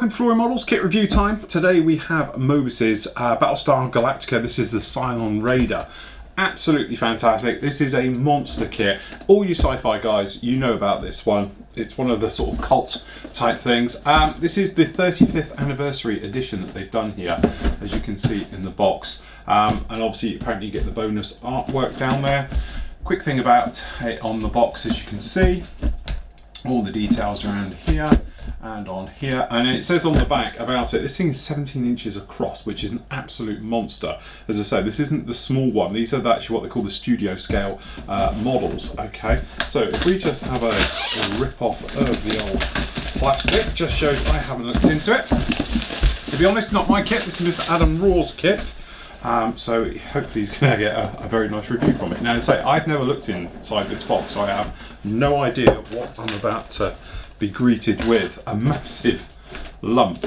Welcome to Flooring Models Kit Review time. Today we have Moebius's Battlestar Galactica. This is the Cylon Raider. Absolutely fantastic. This is a monster kit. All you sci-fi guys, you know about this one. It's one of the sort of cult type things. This is the 35th anniversary edition that they've done here, as you can see in the box. And obviously apparently you get the bonus artwork down there. Quick thing about it on the box, as you can see, all the details around here and on here, and it says on the back about it, this thing is 17 inches across, which is an absolute monster. As I say, this isn't the small one, these are actually what they call the studio scale models. Okay, so if we just have a rip off of the old plastic, just shows I haven't looked into it. To be honest, not my kit, this is Mr. Adam Raw's kit. So hopefully he's going to get a very nice review from it. Now, to say, I've never looked inside this box, so I have no idea what I'm about to be greeted with. A massive lump.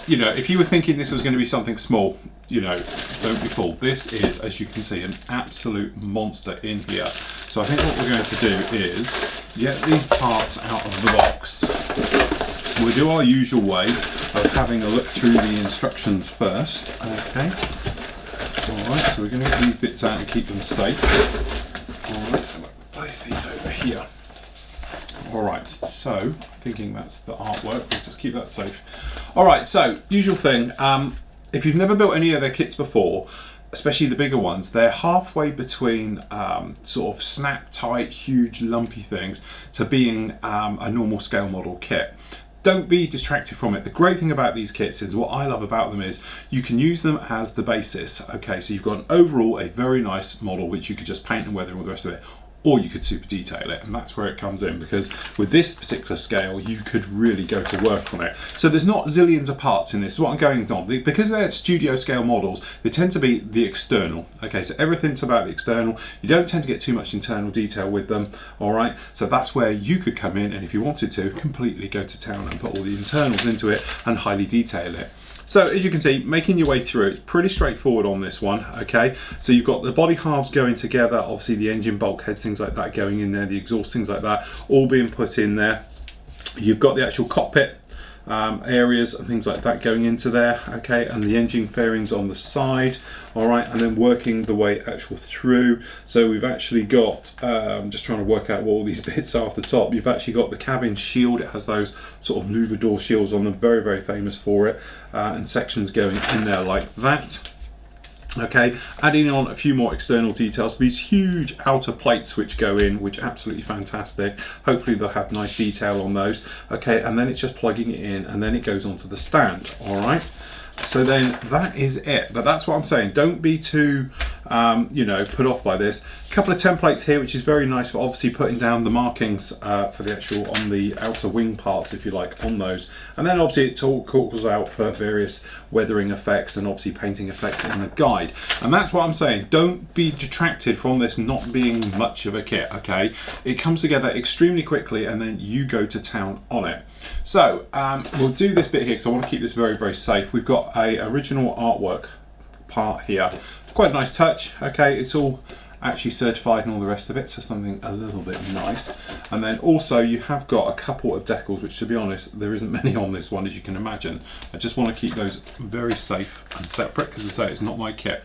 You know, if you were thinking this was going to be something small, you know, don't be fooled. This is, as you can see, an absolute monster in here. So I think what we're going to do is get these parts out of the box. We'll do our usual way of having a look through the instructions first. Okay. Alright, so we're going to get these bits out and keep them safe. Alright, place these over here. Alright, so thinking that's the artwork, we'll just keep that safe. Alright, so usual thing, if you've never built any of their kits before, especially the bigger ones, they're halfway between sort of snap tight, huge lumpy things to being a normal scale model kit. Don't be distracted from it. The great thing about these kits is, what I love about them is you can use them as the basis. Okay, so you've got an overall a very nice model which you could just paint and weather and all the rest of it, or you could super detail it, and that's where it comes in, because with this particular scale you could really go to work on it. So there's not zillions of parts in this. What I'm going on, because they're studio scale models, they tend to be the external. Okay, so everything's about the external. You don't tend to get too much internal detail with them. All right, so that's where you could come in, and if you wanted to, completely go to town and put all the internals into it and highly detail it. So as you can see, making your way through, it's pretty straightforward on this one. Okay, so you've got the body halves going together, obviously the engine bulkheads, things like that going in there, the exhaust, things like that, all being put in there. You've got the actual cockpit areas and things like that going into there. Okay, and the engine fairings on the side. All right, and then working the way actual through. So we've actually got, just trying to work out what all these bits are off the top. You've actually got the cabin shield. It has those sort of louver door shields on them, very, very famous for it, and sections going in there like that. Okay, adding on a few more external details, these huge outer plates which go in, which are absolutely fantastic. Hopefully they'll have nice detail on those. Okay, and then it's just plugging it in, and then it goes onto the stand. All right, so then that is it. But that's what I'm saying, don't be too you know, put off by this. A couple of templates here, which is very nice for obviously putting down the markings for the actual, on the outer wing parts, if you like, on those. And then obviously it all calls out for various weathering effects and obviously painting effects in the guide. And that's what I'm saying, don't be detracted from this not being much of a kit. Okay, it comes together extremely quickly, and then you go to town on it. So we'll do this bit here because I want to keep this very, very safe. We've got a original artwork part here. Quite a nice touch. Okay, it's all actually certified and all the rest of it, so something a little bit nice. And then also you have got a couple of decals, which to be honest there isn't many on this one, as you can imagine. I just want to keep those very safe and separate, because as I say, it's not my kit.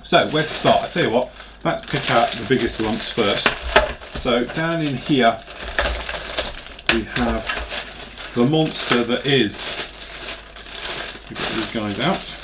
So where to start? I tell you what, let's pick out the biggest lumps first. So down in here we have the monster that is, we get these guys out,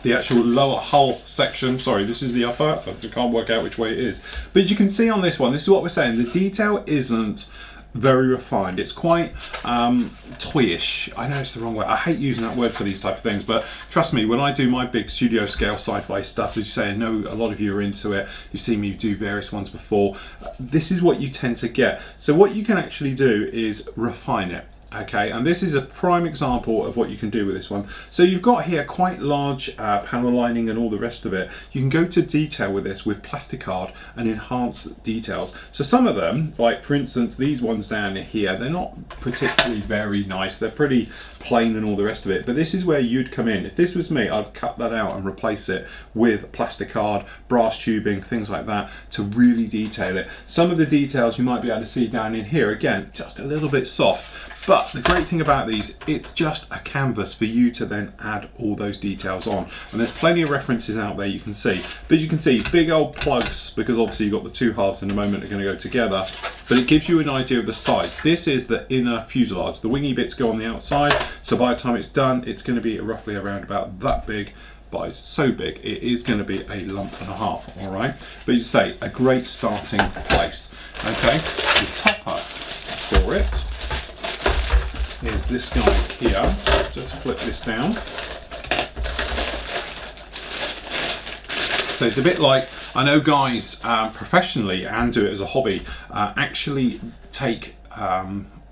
the actual lower hull section. Sorry, this is the upper, I can't work out which way it is. But as you can see on this one, this is what we're saying, the detail isn't very refined. It's quite toyish. I know it's the wrong word. I hate using that word for these type of things, but trust me, when I do my big studio scale sci-fi stuff, as you say, I know a lot of you are into it, you've seen me do various ones before, this is what you tend to get. So what you can actually do is refine it. Okay, and this is a prime example of what you can do with this one. So you've got here quite large panel lining and all the rest of it. You can go to detail with this with plasticard and enhance details. So some of them, like for instance these ones down here, they're not particularly very nice. They're pretty plain and all the rest of it. But this is where you'd come in. If this was me, I'd cut that out and replace it with plasticard, brass tubing, things like that to really detail it. Some of the details you might be able to see down in here, again, just a little bit soft. But the great thing about these, it's just a canvas for you to then add all those details on. And there's plenty of references out there you can see. But you can see big old plugs, because obviously you've got the two halves in a moment are going to go together. But it gives you an idea of the size. This is the inner fuselage. The wingy bits go on the outside. So by the time it's done, it's going to be roughly around about that big. But it's so big, it is going to be a lump and a half, all right? But you say, a great starting place, okay? The topper for it is this guy here. So just flip this down. So it's a bit like, I know guys professionally and do it as a hobby, actually take,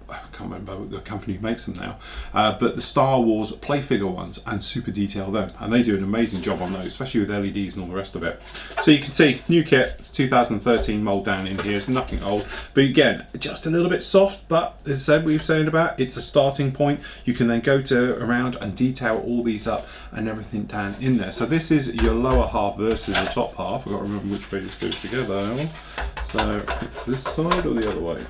I can't remember the company who makes them now, but the Star Wars play figure ones and super detail them, and they do an amazing job on those, especially with LEDs and all the rest of it. So you can see new kit, it's 2013 mold down in here, it's nothing old, but again just a little bit soft, but as I said, we've saying about it's a starting point. You can then go to around and detail all these up and everything down in there. So this is your lower half versus the top half. I've got to remember which way this goes together. So this side or the other way?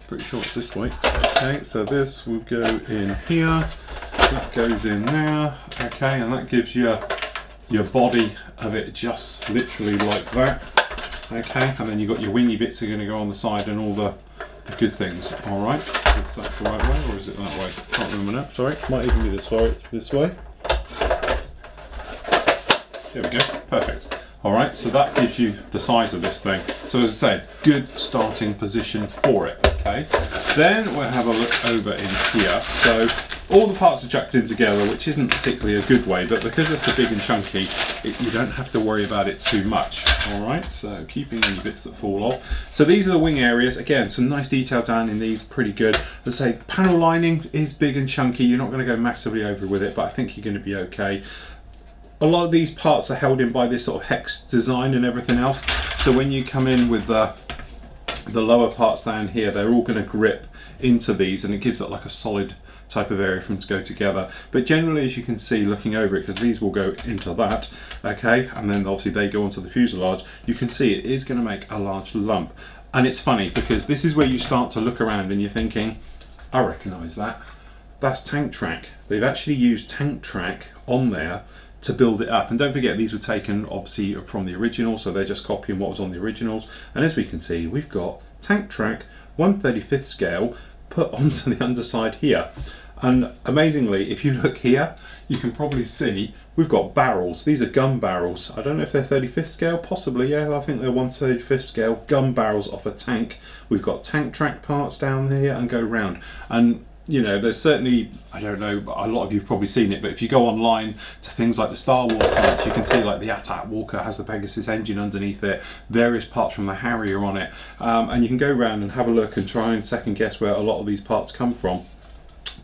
Pretty sure it's this way. Okay, so this will go in here, that goes in there, okay, and that gives you your body of it just literally like that, okay, and then you've got your wingy bits are going to go on the side and all the good things, alright. Is that the right way, or is it that way? Can't remember now, sorry, might even be this way. It's this way. There we go, perfect. Alright, so that gives you the size of this thing. So as I said, good starting position for it, okay? Then we'll have a look over in here. So all the parts are chucked in together, which isn't particularly a good way, but because it's so big and chunky, you don't have to worry about it too much, alright? So keeping any bits that fall off. So these are the wing areas. Again, some nice detail down in these, pretty good. As I say, panel lining is big and chunky. You're not going to go massively over with it, but I think you're going to be okay. A lot of these parts are held in by this sort of hex design and everything else. So when you come in with the lower parts down here, they're all going to grip into these, and it gives it like a solid type of area for them to go together. But generally, as you can see looking over it, because these will go into that, okay, and then obviously they go onto the fuselage, you can see it is going to make a large lump. And it's funny because this is where you start to look around and you're thinking, I recognise that. That's tank track. They've actually used tank track on there to build it up. And don't forget, these were taken obviously from the original, so they're just copying what was on the originals. And as we can see, we've got tank track 1/35th scale put onto the underside here. And amazingly, if you look here, you can probably see we've got barrels. These are gun barrels. I don't know if they're 35th scale, possibly, yeah, I think they're 1/35th scale gun barrels off a tank. We've got tank track parts down here and go round. And you know, there's certainly, I don't know, a lot of you've probably seen it, but if you go online to things like the Star Wars sites, you can see like the Attack Walker has the Pegasus engine underneath it, various parts from the Harrier on it, and you can go around and have a look and try and second guess where a lot of these parts come from.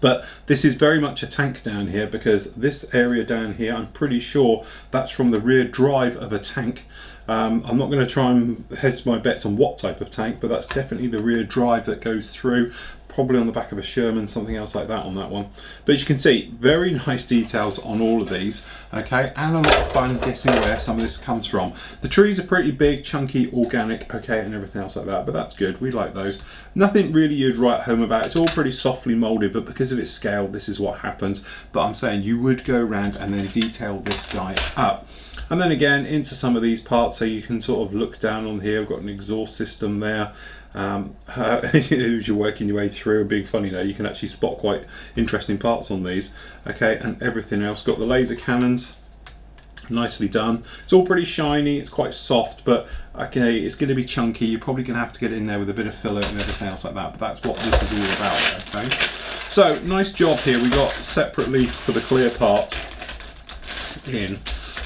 But this is very much a tank down here, because this area down here, I'm pretty sure that's from the rear drive of a tank. I'm not going to try and hedge my bets on what type of tank, but that's definitely the rear drive that goes through, probably on the back of a Sherman, something else like that on that one. But as you can see, very nice details on all of these, okay, and a lot of fun guessing where some of this comes from. The trees are pretty big, chunky, organic, okay, and everything else like that, but that's good, we like those. Nothing really you'd write home about, it's all pretty softly moulded, but because of its scale, this is what happens. But I'm saying you would go around and then detail this guy up. And then again into some of these parts, so you can sort of look down on here. I've got an exhaust system there. As you're working your way through and being funny now, you can actually spot quite interesting parts on these. Okay, and everything else. Got the laser cannons, nicely done. It's all pretty shiny, it's quite soft, but okay, it's going to be chunky. You're probably going to have to get it in there with a bit of filler and everything else like that, but that's what this is all about, okay? So, nice job here. We got separately for the clear part in.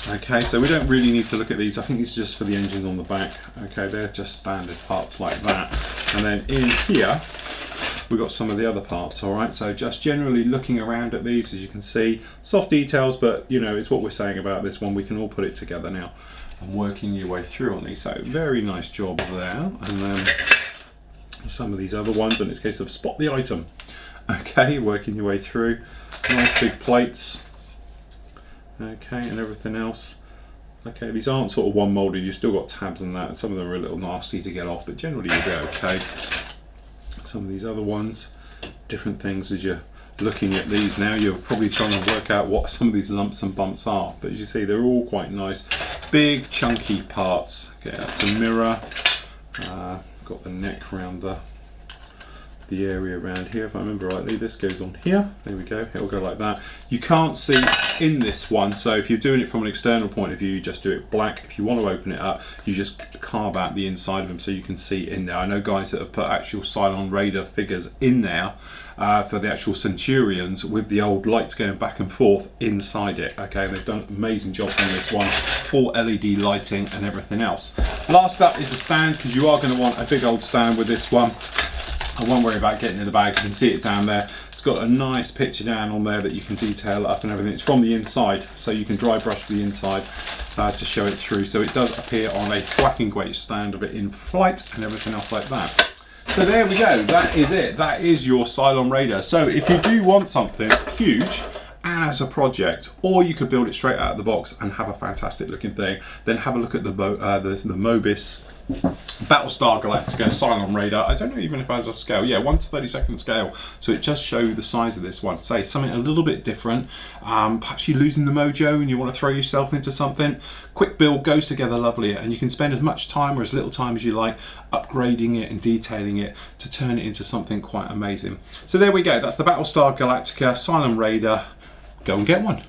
Okay, so we don't really need to look at these. I think these are just for the engines on the back. Okay, they're just standard parts like that. And then in here, we've got some of the other parts, all right? So just generally looking around at these, as you can see, soft details, but you know, it's what we're saying about this one. We can all put it together now and working your way through on these. So very nice job there. And then some of these other ones, in this case of spot the item. Okay, working your way through. Nice big plates. Okay, and everything else. Okay, these aren't sort of one moulded, you've still got tabs and that, and some of them are a little nasty to get off, but generally you'll be okay. some of these other ones, different things. As you're looking at these now, you're probably trying to work out what some of these lumps and bumps are, but as you see, they're all quite nice, big chunky parts. Okay, that's a mirror. Got the neck around the area around here, if I remember rightly. This goes on here, there we go, it'll go like that. You can't see in this one, so if you're doing it from an external point of view, you just do it black. If you want to open it up, you just carve out the inside of them so you can see in there. I know guys that have put actual Cylon Raider figures in there for the actual Centurions with the old lights going back and forth inside it. Okay, they've done amazing jobs on this one, full LED lighting and everything else. Last up is the stand, because you are going to want a big old stand with this one. I won't worry about getting in the bag, you can see it down there. It's got a nice picture down on there that you can detail up and everything. It's from the inside, so you can dry brush the inside to show it through. So it does appear on a whacking weight stand of it in flight and everything else like that. So there we go, that is it. That is your Cylon Raider. So if you do want something huge and as a project, or you could build it straight out of the box and have a fantastic looking thing, then have a look at the Moebius Battlestar Galactica Cylon Raider. I don't know even if it has a scale. Yeah, 1/32 scale. So it just shows you the size of this one. Say something a little bit different. Perhaps you're losing the mojo and you want to throw yourself into something. Quick build goes together lovely, and you can spend as much time or as little time as you like upgrading it and detailing it to turn it into something quite amazing. So there we go. That's the Battlestar Galactica Cylon Raider. Go and get one.